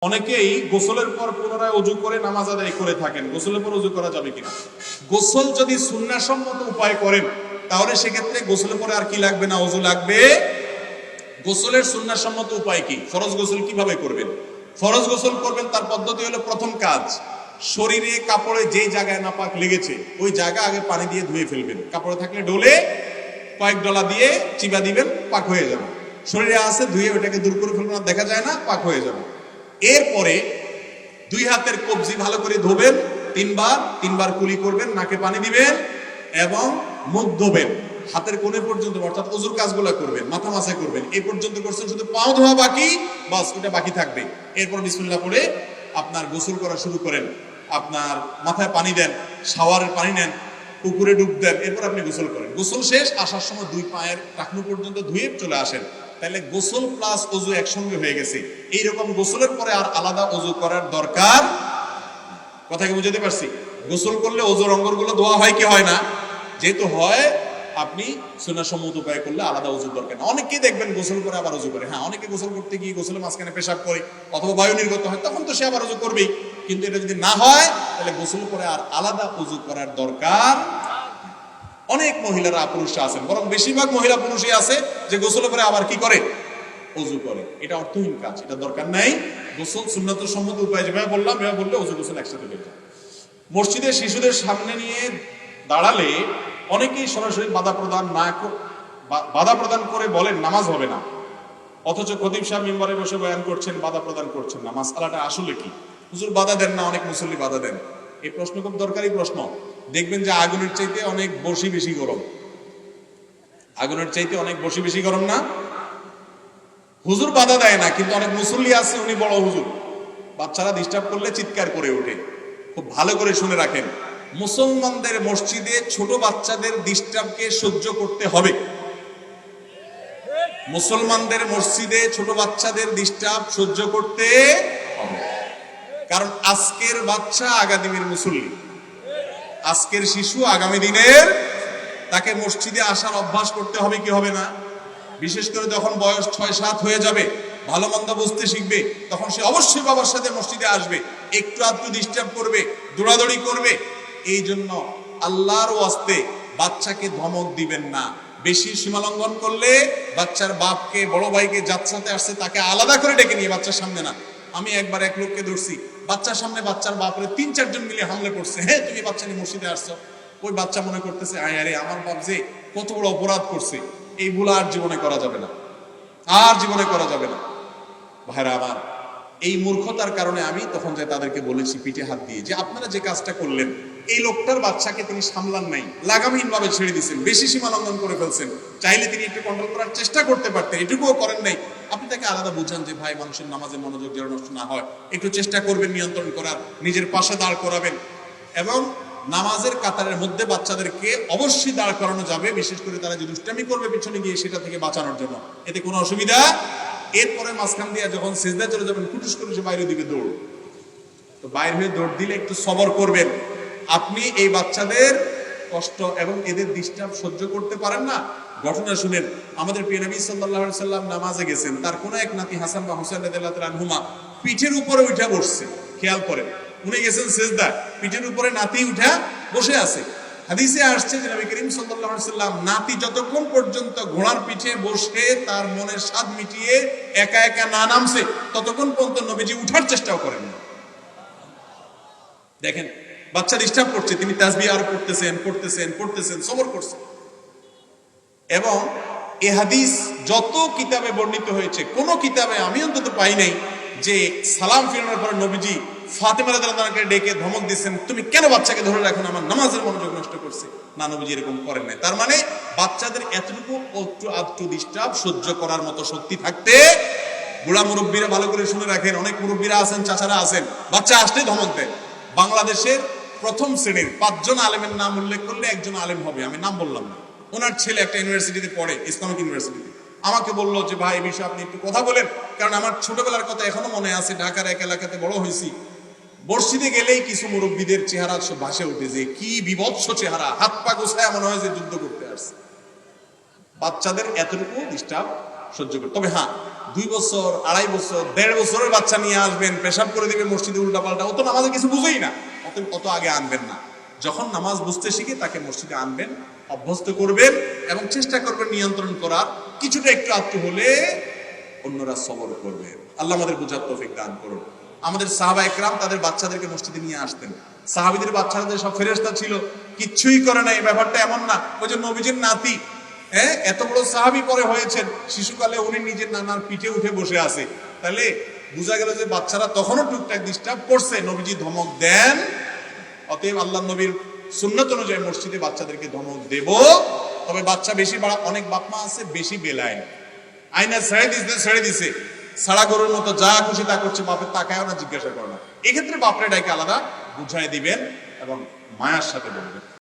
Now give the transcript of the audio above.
অনেকেই গোসলের পর পুনরায় ওযু করে নামাজ আদায় করে থাকেন। গোসলের পর ওযু করা যাবে কিনা? গোসল যদি সুন্নাহসম্মত উপায় করেন তাহলে সেক্ষেত্রে গোসলের পরে আর কি লাগবে না, ওযু লাগবে। গোসলের সুন্নাহসম্মত উপায় কি? ফরজ গোসল কিভাবে করবেন? ফরজ গোসল করবেন তার পদ্ধতি হলো, প্রথম কাজ, শরীরে কাপড়ে যেই জায়গায় নাপাক লেগেছে ওই জায়গা আগে পানি দিয়ে ধুয়ে ফেলবেন। কাপড়ে থাকলে ডোলে কয়েক ডলা দিয়ে চিবা দিবেন, পাক হয়ে যাবে। শরীরে আছে ধুয়ে ওটাকে দূর করে ফেলবেন, আর দেখা যায় না, পাক হয়ে যাবে। এরপরে দুই হাতের কবজি ভালো করে ধোবেন, তিনবার কুলি করবেন, নাকে পানি দিবেন এবং মুখ ধোবেন হাতের কোণে পর্যন্ত, অর্থাৎ ওযুর কাজগুলো করবেন, মাথা মাসা করবেন। এই পর্যন্ত করছেন, শুধু পাও ধোয়া বাকি, বাস ওটা বাকি থাকবে। এরপর বিসমিল্লাহ পড়ে আপনার গোসল করা শুরু করেন। আপনার মাথায় পানি দেন, শাওয়ারের পানি নেন, পুকুরে ডুব দেন, এরপর আপনি গোসল করেন। গোসল শেষ, আসার সময় দুই পায়ের টাকনু পর্যন্ত ধুয়ে চলে আসেন। তাহলে গোসল প্লাস ওযু একসঙ্গে হয়ে গেছে। এইরকম গোসলের পরে আর আলাদা ওযু করার দরকার। কথা কি বুঝাতে পারছি? গোসল করলে ওযুর অঙ্গগুলো ধোয়া হয় কি হয় না? যেহেতু হয়, আপনি সুন্নাহসম্মত উপায় করলে আলাদা ওযুর দরকার না। অনেকেই দেখবেন গোসল করে আবার ওযু করে। হ্যাঁ, অনেকে গোসল করতে গিয়ে গোসলের মাঝখানে পেশাব করে অথবা বায়ু নির্গত হয়, তখন তো সে আবার ওযু করবেই। কিন্তু এটা যদি না হয় তাহলে গোসল করে আর আলাদা ওযু করার দরকার। অনেক মহিলারা, পুরুষরা আছেন, বরং বেশিরভাগ মহিলা পুরুষই আছে যে গোসল করে আবার কি করে, ওযু করে। এটা অর্থহীন কাজ, এটা দরকার নাই। গোসল সুন্নাতুর সম্মত উপায় যেভাবে বললাম, এভাবে বললে ওযু গোসল একসাথে হয়ে যায়। মসজিদে শিশুদের সামনে নিয়ে দাঁড়ালে অনেকেই সরাসরি বাধা প্রদান করে বলেন নামাজ হবে না, অথচ খতিব সাহেব মিম্বরে বসে বয়ান করছেন, বাধা প্রদান করছেন না। মাসআলাটা আসলে কি? হুজুর বাধা দেন না, অনেক মুসল্লি বাধা দেন। এই প্রশ্ন খুব দরকারি প্রশ্ন। দেখবেন যে আগুনের চাইতে অনেক বেশি গরম। আগুনের চাইতে অনেক বেশি গরম না? হুজুর বাধা দেয় না, কিন্তু অনেক মুসল্লি আছে, উনি বড় হুজুর, বাচ্চারা ডিস্টার্ব করলে চিৎকার করে ওঠে। খুব ভালো করে শুনে রাখেন, মুসলমানদের মসজিদে ছোট বাচ্চাদের ডিস্টার্বকে সহ্য করতে হবে। মুসলমানদের মসজিদে ছোট বাচ্চাদের ডিস্টার্ব সহ্য করতে হবে। কারণ আজকের বাচ্চা আগামীর মুসল্লি, আজকের শিশু আগামী দিনের, তাকে মসজিদে আসার অভ্যাস করতে হবে কি হবে না? বিশেষ করে যখন বয়স 6-7 হয়ে যাবে, ভালো মন্দ বুঝতে শিখবে, তখন সে অবশ্যই বাবার সাথে মসজিদে আসবে, একটু আধটু ডিস্টার্ব করবে, দৌড়াদৌড়ি করবে। এই জন্য আল্লাহর ওয়াস্তে বাচ্চাকে ধমক দিবেন না। বেশি সীমালঙ্ঘন করলে বাচ্চার বাপকে, বড় ভাইকে, যার সাথে আসছে তাকে আলাদা করে ডেকে নিয়ে, বাচ্চার সামনে না। আমি একবার এক লোককে ধরছি, বাচ্চার সামনে বাচ্চার বাপরে 3-4 জন মিলে হামলে করছে। হ্যাঁ, তুমি বাচ্চা নিয়ে মসজিদে আসছো। ওই বাচ্চা মনে করতেছে, আরে আমার বাপ যে কত বড় অপরাধ করছে, এই ভুল আর জীবনে করা যাবে না, আর জীবনে করা যাবে না। ভাইরা আমার, এই মূর্খতার কারণে আমি তখন যে তাদেরকে বলেছি পিঠে হাত দিয়ে, যে আপনারা যে কাজটা করলেন, এই লোকটার বাচ্চাকে তিনি সামলান নাই, লাগামহীন ভাবে ছেড়ে দিয়েছেন, বেশি সীমা লঙ্ঘন করে ফেলছেন। চাইলে তিনি একটু কন্ট্রোল করার চেষ্টা করতে পারতেন, এটুকুও করেন নাই। আপনি তাকে আলাদা বুঝান যে ভাই, মানুষের নামাজে মনোযোগ যেন নষ্ট না হয়, একটু চেষ্টা করবেন নিয়ন্ত্রণ করার, নিজের পাশে দাঁড় করাবেন। এবং নামাজের কাতারের মধ্যে বাচ্চাদেরকে অবশ্যই দাঁড় করানো যাবে, বিশেষ করে তারা যে দুষ্টামি করবে পিছনে গিয়ে, সেটা থেকে বাঁচানোর জন্য, এতে কোনো অসুবিধা। এরপরে মাঝখান দিয়ে যখন সিজদায় চলে যাবেন, কুটুস করে সে বাইরে দিকে দৌড়, তো বাইরে হয়ে দৌড় দিলে একটু সবর করবেন। আপনি এই বাচ্চাদের কষ্ট এবং এদের ডিস্টার্ব সহ্য করতে পারেন না। ঘটনা শুনেন, আমাদের প্রিয় নবী সাল্লাল্লাহু আলাইহি সাল্লাম নামাজে গেছেন, তার কোন এক নাতি হাসান বা হুসাইন রাদিয়াল্লাহু তাআলা আনহুমা পিঠের উপরে উঠে বসছে। খেয়াল করেন, উনি গেছেন সিজদায়, পিঠের উপরে নাতি উঠে বসে আছে। হাদিসে আসছে যে নবী করিম সাল্লাল্লাহু আলাইহি সাল্লাম নাতি যতক্ষণ পর্যন্ত ঘোড়ার পিঠে বসে তার মনের স্বাদ মিটিয়ে একা একা না নামছে, ততক্ষণ পর্যন্ত নবীজি উঠার চেষ্টাও করেন না। দেখেন, বাচ্চা ডিস্টার্ব করছে, তিনি তাসবিহ আর পড়তেছেন, সবর করছেন। এবং এ হাদিস যত কিতাবে বর্ণিত হয়েছে, কোন কিতাবে আমি অন্তত পাই নাই যে সালাম ফিরানোর পরে নবীজি ফাতেমা রাদিয়াল্লাহু আনহাকে ডেকে ধমক দিয়েছেন, তুমি কেন বাচ্চাকে ধরে রাখো, আমার নামাজের মনোযোগ নষ্ট করছে। না, নবীজি এরকম করেন নাই। তার মানে বাচ্চাদের এতটুকু একটু আধটু ডিস্টার্ব সহ্য করার মতো শক্তি থাকতে, বুড়া মুরব্বীরা ভালো করে শুনে রাখেন, অনেক মুরব্বীরা আছেন, চাচারা আছেন, বাচ্চা আসলেই ধমক দেন। বাংলাদেশের প্রথম শ্রেণীর 5 জন আলেমের নাম উল্লেখ করলে একজন আলেম হবে, আমি নাম বললাম না। ওনার ছেলে একটা ইউনিভার্সিটিতে পড়ে, ইসলামিক ইউনিভার্সিটিতে। আমাকে বললো যে ভাই, এই বিষয়ে আপনি একটু কথা বলেন, কারণ আমার ছোটবেলার কথা এখনো মনে আছে। ঢাকার এক এলাকাতে বড় হয়েছি, মসজিদে গেলেই কিছু মুরব্বীদের চেহারা সব ভাসে উঠে, যে কি বিভৎস চেহারা, হাত পা গোছায় মনে হয় যে যুদ্ধ করতে আসছে। বাচ্চাদের এতটুকু ডিস্টার্ব সহ্য করতে। তবে হ্যাঁ, 2 বছর 2.5 বছর 1.5 বছরের বাচ্চা নিয়ে আসবেন, পেশাব করে দিবে মসজিদে উল্টাপাল্টা, ও তো নামাজে কিছু বুঝেই না, অত আগে আনবেন না। যখন নামাজ বুঝতে শিখে তাকে মসজিদে আনবেন, অভ্যস্ত করবেন এবং চেষ্টা করবেন নিয়ন্ত্রণ করার। কিছুটা একটু আত্ম হলে অন্যরা সবর করবে। আল্লাহ আমাদের বুঝার তৌফিক দান করুন। আমাদের সাহাবা একরাম তাদের বাচ্চাদেরকে মসজিদে নিয়ে আসতেন। সাহাবীদের বাচ্চাদের সব ফেরেশতা ছিল, কিচ্ছুই করে না। এই ব্যাপারটা এমন না ওই যে নবীজির নাতি, হ্যাঁ, এত বড় সাহাবী পরে হয়েছেন, শিশুকালে উনি নিজের নানার পিঠে উঠে বসে আছে, তাহলে বোঝা গেল যে বাচ্চারা তখনও টুকটাক ডিস্টার্ব করছে, নবীজি ধমক দেন। অতএব আল্লাহ নবীর সুন্নত অনুযায়ী মসজিদে বাচ্চাদেরকে ধমক দেব। তবে বাচ্চা বেশি বাড়া, অনেক বাপ মা আছে বেশি বেলায়, আইনা ছেড়ে দিছে সারা গরুর মতো যা খুশি তা করছে, বাপের তাকায়ও না, জিজ্ঞাসা করে না। এক্ষেত্রে বাপরে ডাইকে আলাদা বুঝাই দিবেন এবং মায়ার সাথে বলবেন।